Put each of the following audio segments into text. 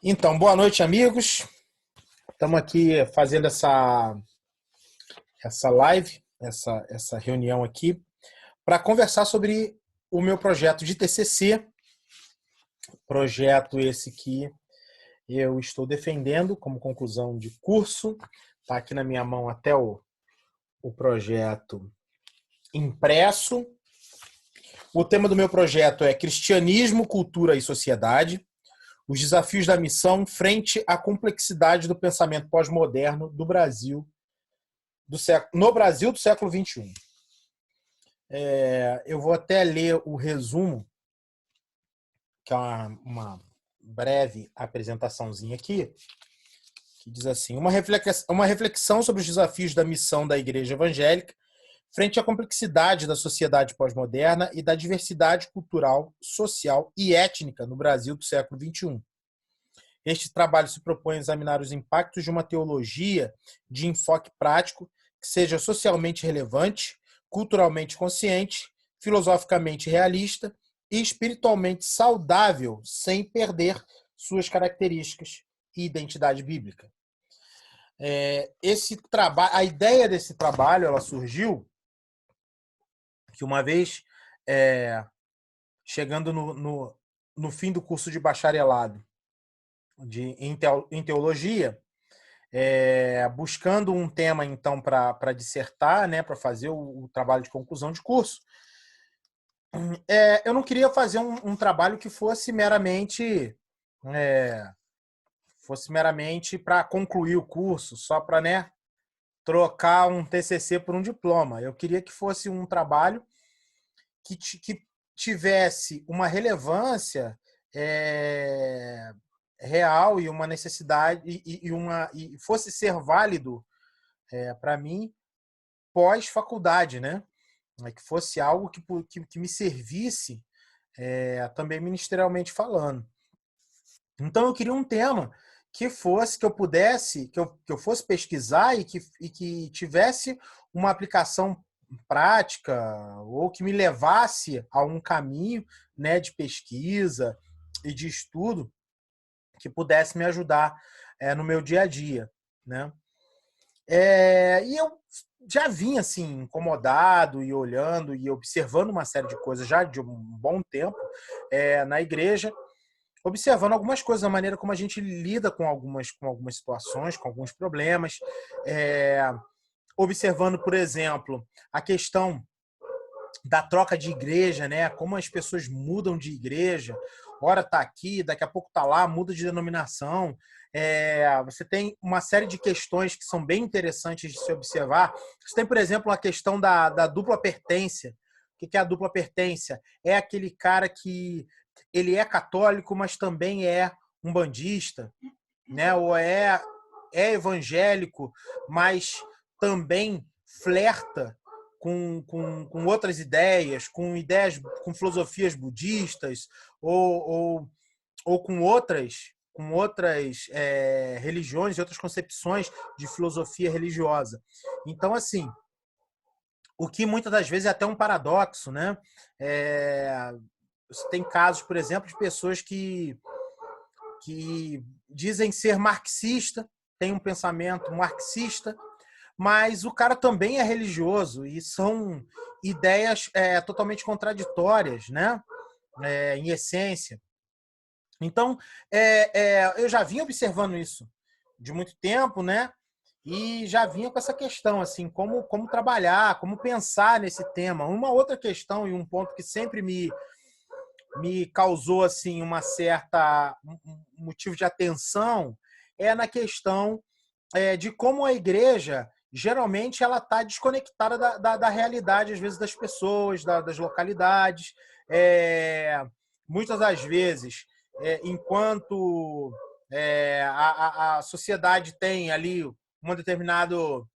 Então, boa noite, amigos. Estamos aqui fazendo essa live, essa reunião aqui, para conversar sobre o meu projeto de TCC, projeto esse que eu estou defendendo como conclusão de curso. Está aqui na minha mão até o projeto impresso. O tema do meu projeto é Cristianismo, Cultura e Sociedade. Os desafios da missão frente à complexidade do pensamento pós-moderno do Brasil, no Brasil do século XXI. Eu vou até ler o resumo, que é uma breve apresentaçãozinha aqui, que diz assim: uma reflexão sobre os desafios da missão da Igreja Evangélica frente à complexidade da sociedade pós-moderna e da diversidade cultural, social e étnica no Brasil do século XXI. Este trabalho se propõe a examinar os impactos de uma teologia de enfoque prático que seja socialmente relevante, culturalmente consciente, filosoficamente realista e espiritualmente saudável, sem perder suas características e identidade bíblica. A ideia desse trabalho ela surgiu que uma vez, chegando no fim do curso de bacharelado em teologia, buscando um tema então para dissertar, né, para fazer o trabalho de conclusão de curso, eu não queria fazer um trabalho que fosse meramente para concluir o curso, só para, né, trocar um TCC por um diploma. Eu queria que fosse um trabalho que tivesse uma relevância real e uma necessidade e fosse ser válido para mim pós-faculdade, né? Que fosse algo que me servisse também ministerialmente falando. Então eu queria um tema que eu fosse pesquisar e que tivesse uma aplicação prática ou que me levasse a um caminho, né, de pesquisa e de estudo que pudesse me ajudar no meu dia a dia, né? E eu já vinha assim incomodado e olhando e observando uma série de coisas já de um bom tempo na igreja, observando algumas coisas, a maneira como a gente lida com algumas situações, com alguns problemas, observando, por exemplo, a questão da troca de igreja, né? Como as pessoas mudam de igreja, ora está aqui, daqui a pouco está lá, muda de denominação. Você tem uma série de questões que são bem interessantes de se observar. Você tem, por exemplo, a questão da dupla pertença. O que é a dupla pertença? É aquele cara que ele é católico, mas também é umbandista, né? Ou é evangélico, mas também flerta com outras ideias, com filosofias budistas ou com outras religiões e outras concepções de filosofia religiosa. Então, assim, o que muitas das vezes é até um paradoxo, né? Você tem casos, por exemplo, de pessoas que dizem ser marxista, têm um pensamento marxista, mas o cara também é religioso e são ideias totalmente contraditórias, né? Em essência. Então, eu já vinha observando isso de muito tempo, né? E já vinha com essa questão, assim, como trabalhar, como pensar nesse tema. Uma outra questão e um ponto que sempre me causou assim um motivo de atenção é na questão de como a igreja geralmente ela está desconectada da realidade às vezes das pessoas, das localidades. Muitas das vezes, enquanto a sociedade tem ali uma determinada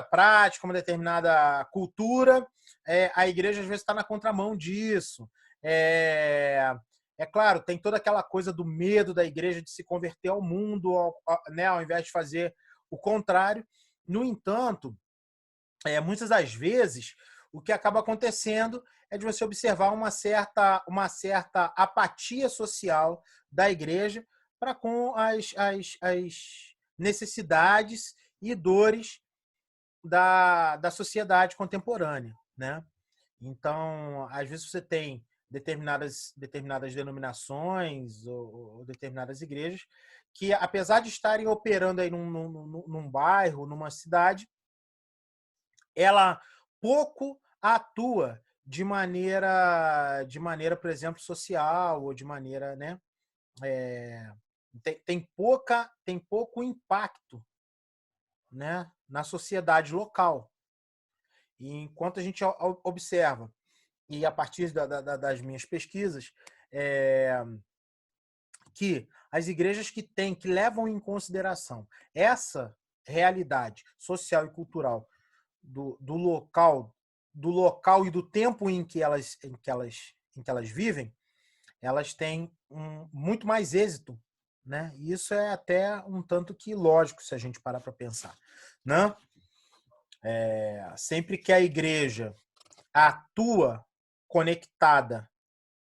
prática, uma determinada cultura, a igreja às vezes está na contramão disso. Claro, tem toda aquela coisa do medo da igreja de se converter ao mundo, né, ao invés de fazer o contrário. No entanto, muitas das vezes, o que acaba acontecendo é de você observar uma certa apatia social da igreja para com as necessidades e dores da sociedade contemporânea, né? Então, às vezes você tem determinadas denominações ou determinadas igrejas que, apesar de estarem operando aí num bairro, numa cidade, ela pouco atua por exemplo, social ou de maneira, né? Tem pouco impacto, né, na sociedade local. E enquanto a gente observa, e a partir das minhas pesquisas, que as igrejas que levam em consideração essa realidade social e cultural do local e do tempo em que elas vivem, elas têm muito mais êxito, né? E isso é até um tanto que lógico se a gente parar para pensar, né? Sempre que a igreja atua conectada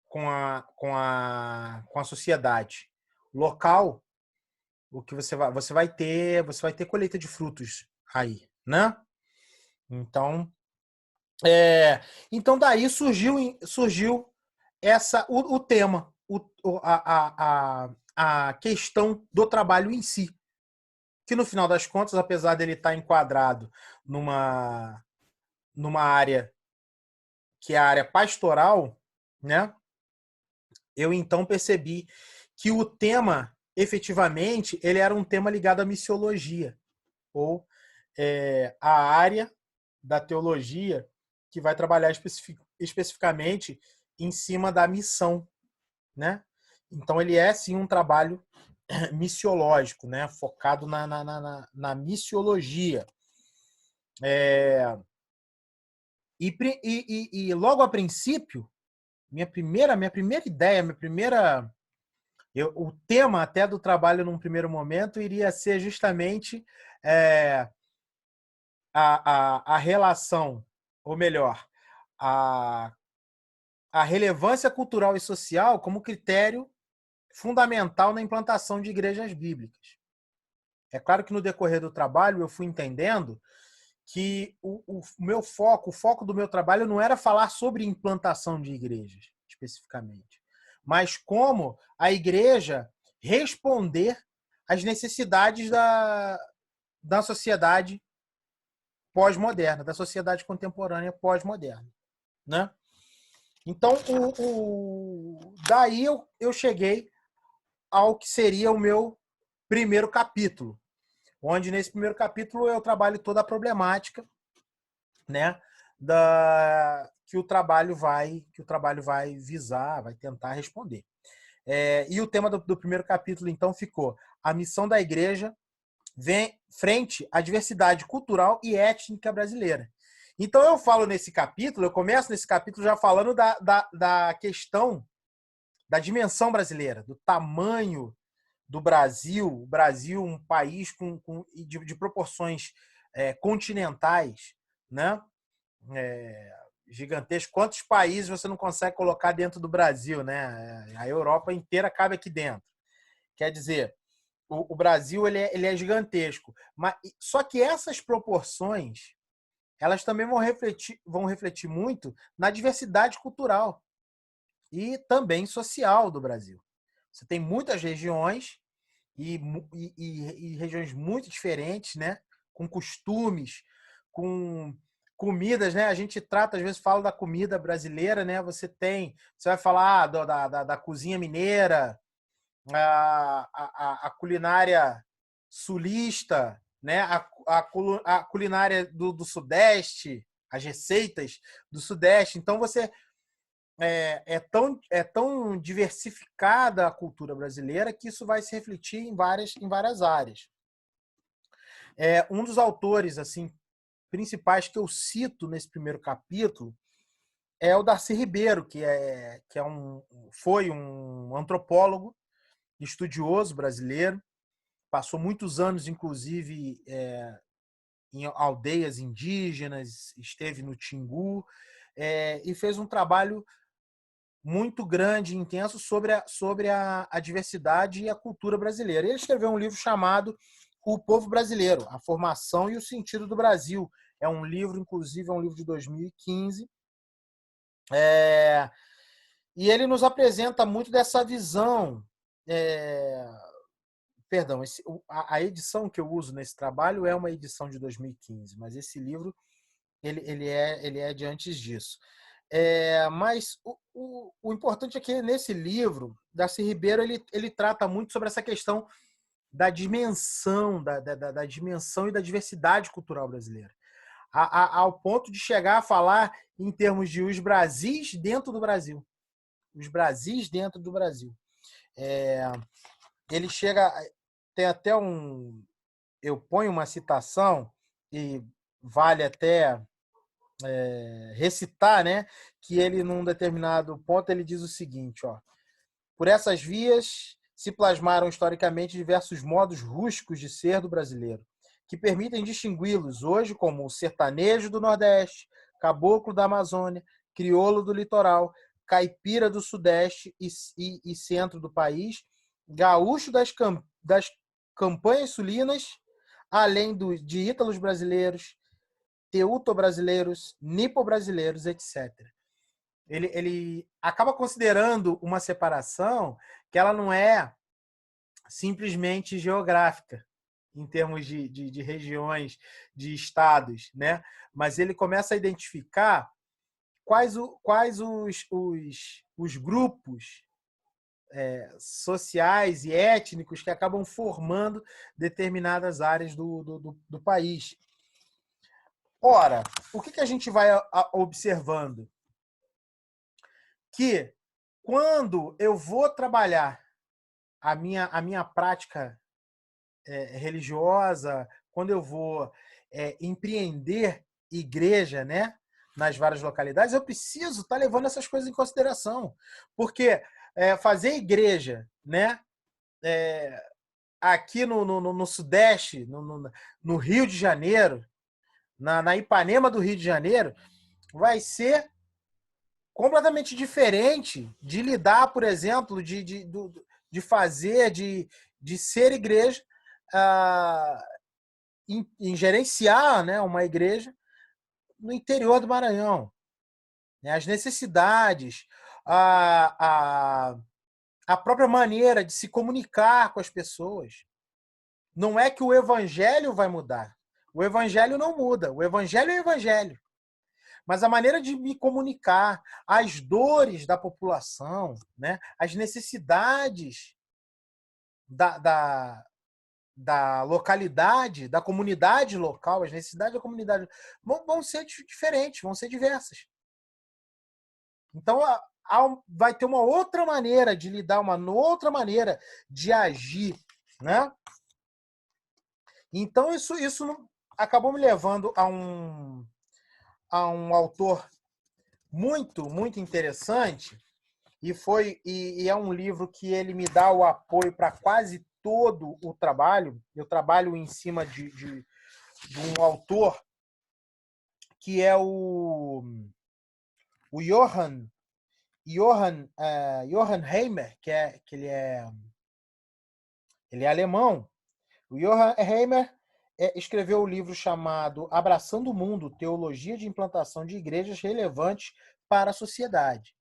com a sociedade local, o que você vai ter colheita de frutos aí, né? Então, então daí surgiu o tema, a questão do trabalho em si, que no final das contas, apesar dele estar enquadrado numa área que é a área pastoral, né? Eu então percebi que o tema, efetivamente, ele era um tema ligado à missiologia, ou a área da teologia que vai trabalhar especificamente em cima da missão, né? Então ele é sim um trabalho missiológico, né? Focado na missiologia. E logo a princípio, minha primeira ideia, o tema até do trabalho num primeiro momento iria ser justamente a relação, ou melhor, a relevância cultural e social como critério fundamental na implantação de igrejas bíblicas. É claro que no decorrer do trabalho eu fui entendendo que o foco do meu trabalho não era falar sobre implantação de igrejas, especificamente, mas como a igreja responder às necessidades da sociedade pós-moderna, da sociedade contemporânea pós-moderna, né? Então, daí eu cheguei ao que seria o meu primeiro capítulo, onde nesse primeiro capítulo eu trabalho toda a problemática, né, que o trabalho vai visar, vai tentar responder. E o tema do primeiro capítulo, então, ficou a missão da igreja frente à diversidade cultural e étnica brasileira. Então eu começo nesse capítulo já falando da questão da dimensão brasileira, do tamanho do Brasil, o Brasil um país de proporções continentais, né? Gigantesco. Quantos países você não consegue colocar dentro do Brasil, né? A Europa inteira cabe aqui dentro. Quer dizer, o Brasil ele é gigantesco, mas só que essas proporções elas também vão refletir muito na diversidade cultural e também social do Brasil. Você tem muitas regiões e regiões muito diferentes, né? Com costumes, com comidas, né? A gente trata, às vezes, fala da comida brasileira, né? Você vai falar da cozinha mineira, a culinária sulista, né? A culinária do Sudeste, as receitas do Sudeste. Então, é tão diversificada a cultura brasileira que isso vai se refletir em várias áreas. Um dos autores assim principais que eu cito nesse primeiro capítulo é o Darcy Ribeiro, foi um antropólogo, estudioso brasileiro, passou muitos anos, inclusive, em aldeias indígenas, esteve no Tingu, e fez um trabalho muito grande e intenso sobre a diversidade e a cultura brasileira. Ele escreveu um livro chamado O Povo Brasileiro, a Formação e o Sentido do Brasil. É um livro, inclusive, é um livro de 2015. E ele nos apresenta muito dessa visão. Perdão, a edição que eu uso nesse trabalho é uma edição de 2015, mas esse livro ele é de antes disso. Mas o importante é que nesse livro, Darcy Ribeiro ele trata muito sobre essa questão da dimensão, da dimensão e da diversidade cultural brasileira, ao ponto de chegar a falar em termos de os Brasis dentro do Brasil. Os Brasis dentro do Brasil. Ele chega... Tem até eu ponho uma citação, e vale até recitar, né? Que ele, num determinado ponto, ele diz o seguinte, ó: por essas vias se plasmaram historicamente diversos modos rústicos de ser do brasileiro, que permitem distingui-los hoje como o sertanejo do Nordeste, caboclo da Amazônia, crioulo do litoral, caipira do Sudeste e centro do país, gaúcho das campanhas sulinas, além de ítalos brasileiros, teuto-brasileiros, nipo-brasileiros, etc. Ele acaba considerando uma separação que ela não é simplesmente geográfica, em termos de regiões, de estados, né? Mas ele começa a identificar quais os grupos sociais e étnicos que acabam formando determinadas áreas do país. Ora, o que a gente vai observando? Que quando eu vou trabalhar a minha prática religiosa, quando eu vou empreender igreja, né, nas várias localidades, eu preciso estar levando essas coisas em consideração. Porque fazer igreja, né, aqui no Sudeste, no Rio de Janeiro, na Ipanema do Rio de Janeiro, vai ser completamente diferente de lidar, por exemplo, de fazer, de ser igreja, em gerenciar, né, uma igreja no interior do Maranhão. As necessidades, a própria maneira de se comunicar com as pessoas. Não é que o evangelho vai mudar. O evangelho não muda. O evangelho é o evangelho. Mas a maneira de me comunicar, as dores da população, né? As necessidades da localidade, da comunidade local, as necessidades da comunidade vão ser diferentes, vão ser diversas. Então, vai ter uma outra maneira de lidar, uma outra maneira de agir, né? Então, isso acabou me levando a um autor muito, muito interessante, e é um livro que ele me dá o apoio para quase todo o trabalho. Eu trabalho em cima de um autor que é o Johann Heimer, que ele é alemão. O Johann Heimer escreveu um livro chamado Abraçando o Mundo, Teologia de Implantação de Igrejas Relevantes para a Sociedade.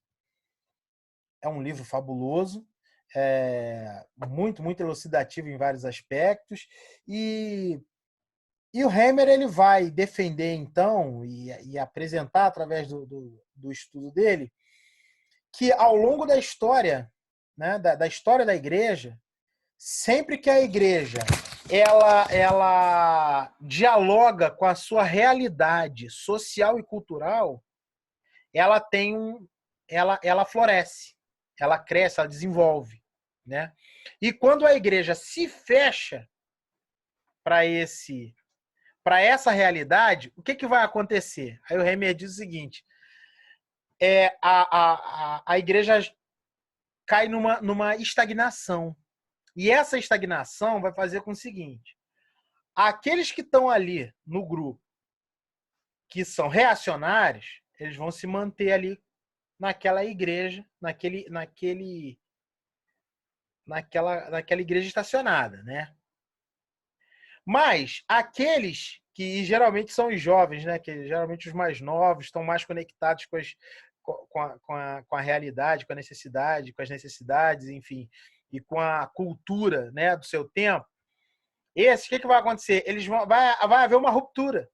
É um livro fabuloso, muito, muito elucidativo em vários aspectos, e o Heimer ele vai defender, então, e apresentar através do estudo dele, que ao longo da história, né, da história da igreja, sempre que a igreja ela dialoga com a sua realidade social e cultural, ela ela floresce, ela cresce, ela desenvolve, né? E quando a igreja se fecha para essa realidade, o que vai acontecer? Aí o Heimer diz o seguinte: a igreja cai numa estagnação. E essa estagnação vai fazer com o seguinte: aqueles que estão ali no grupo, que são reacionários, eles vão se manter ali naquela igreja, naquela igreja estacionada, né? Mas aqueles que geralmente são os jovens, né? Que geralmente os mais novos estão mais conectados com a realidade, com a necessidade, com as necessidades, enfim, e com a cultura, né, do seu tempo. Esses, o que vai acontecer? Vai haver uma ruptura.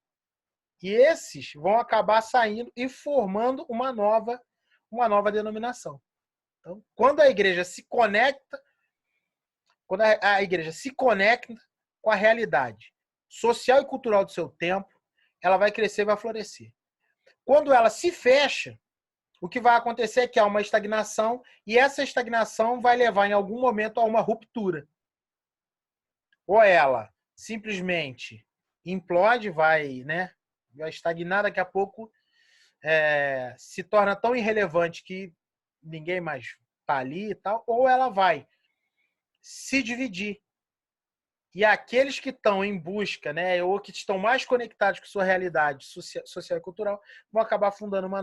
E esses vão acabar saindo e formando uma nova denominação. Então, quando a igreja se conecta com a realidade social e cultural do seu tempo, ela vai crescer e vai florescer. Quando ela se fecha, o que vai acontecer é que há uma estagnação e essa estagnação vai levar em algum momento a uma ruptura. Ou ela simplesmente implode, vai estagnar, daqui a pouco se torna tão irrelevante que ninguém mais está ali e tal, ou ela vai se dividir. E aqueles que estão em busca, né, ou que estão mais conectados com sua realidade social e cultural, vão acabar fundando uma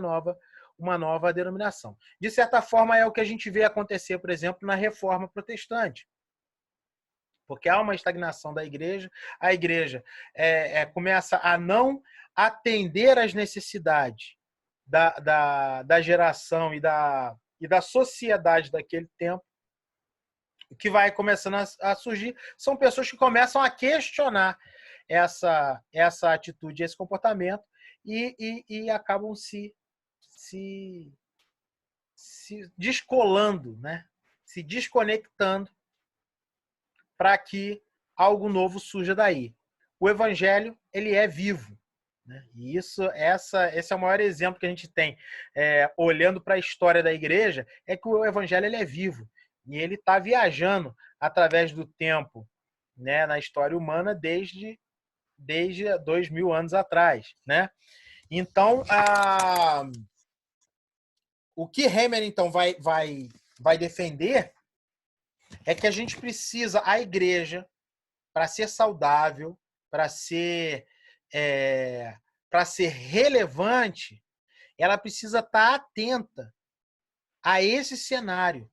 nova denominação. De certa forma, é o que a gente vê acontecer, por exemplo, na Reforma Protestante. Porque há uma estagnação da igreja, a igreja começa a não atender às necessidades da geração e da sociedade daquele tempo. O que vai começando a surgir são pessoas que começam a questionar essa atitude, esse comportamento e acabam se descolando, né? Se desconectando para que algo novo surja daí. O evangelho, ele é vivo, né? E esse é o maior exemplo que a gente tem, olhando para a história da igreja, é que o evangelho ele é vivo. E ele está viajando através do tempo, né, na história humana desde 2000 anos atrás, né? Então, o que Hammer então vai defender é que a gente precisa, a igreja, para ser saudável, para ser relevante, ela precisa estar atenta a esse cenário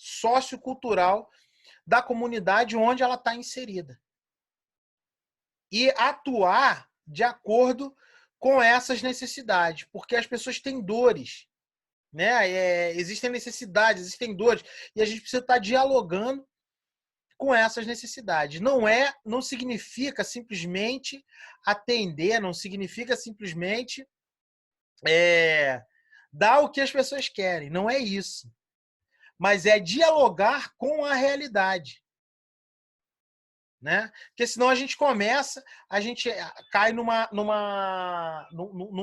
sociocultural da comunidade onde ela está inserida. E atuar de acordo com essas necessidades, porque as pessoas têm dores, né? Existem necessidades, existem dores, e a gente precisa estar dialogando com essas necessidades. Não significa simplesmente atender, não significa simplesmente dar o que as pessoas querem, não é isso. Mas é dialogar com a realidade. Né? Porque senão a gente cai num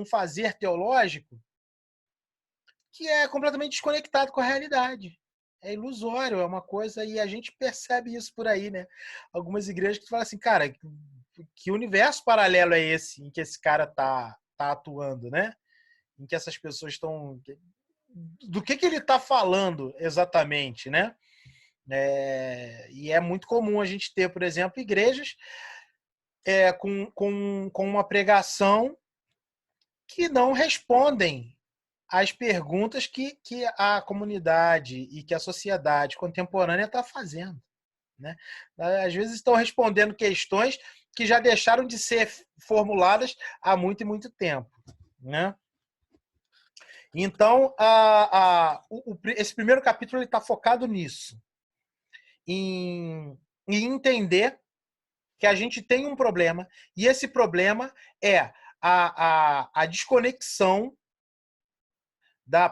fazer teológico que é completamente desconectado com a realidade. É ilusório, é uma coisa, e a gente percebe isso por aí, né? Algumas igrejas que falam assim, cara, que universo paralelo é esse em que esse cara tá atuando, né? Em que essas pessoas estão... Do que ele está falando exatamente, né? E é muito comum a gente ter, por exemplo, igrejas com uma pregação que não respondem às perguntas que a comunidade e que a sociedade contemporânea está fazendo. Né? Às vezes estão respondendo questões que já deixaram de ser formuladas há muito e muito tempo. Né? Então, esse primeiro capítulo está focado nisso. Em entender que a gente tem um problema, e esse problema é a desconexão da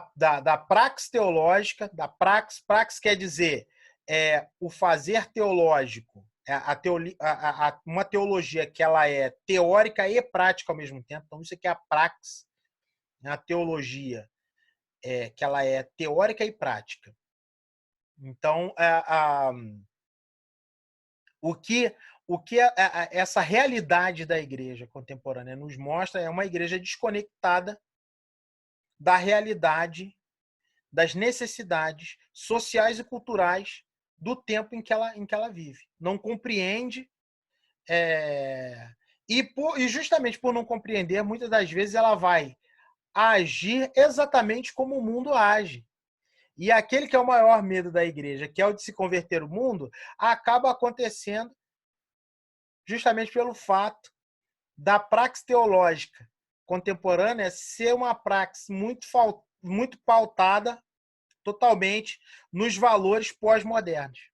praxis teológica, praxis quer dizer o fazer teológico, uma teologia que ela é teórica e prática ao mesmo tempo. Então, isso aqui é a praxis, a teologia que ela é teórica e prática. Então, o que essa realidade da igreja contemporânea nos mostra é uma igreja desconectada da realidade, das necessidades sociais e culturais do tempo em que ela vive. Não compreende, e justamente por não compreender, muitas das vezes ela vai a agir exatamente como o mundo age. E aquele que é o maior medo da igreja, que é o de se converter o mundo, acaba acontecendo justamente pelo fato da praxis teológica contemporânea ser uma praxis muito pautada totalmente nos valores pós-modernos.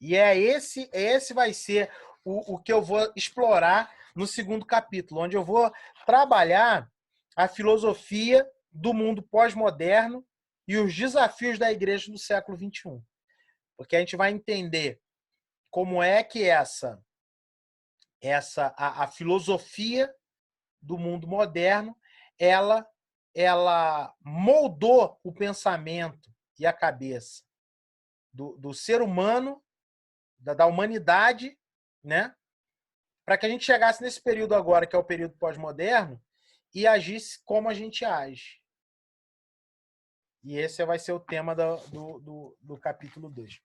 E esse vai ser o que eu vou explorar no segundo capítulo, onde eu vou trabalhar a filosofia do mundo pós-moderno e os desafios da igreja no século XXI. Porque a gente vai entender como é que a filosofia do mundo moderno ela moldou o pensamento e a cabeça do ser humano, da humanidade, né? Para que a gente chegasse nesse período agora, que é o período pós-moderno, e agisse como a gente age. E esse vai ser o tema do capítulo 2.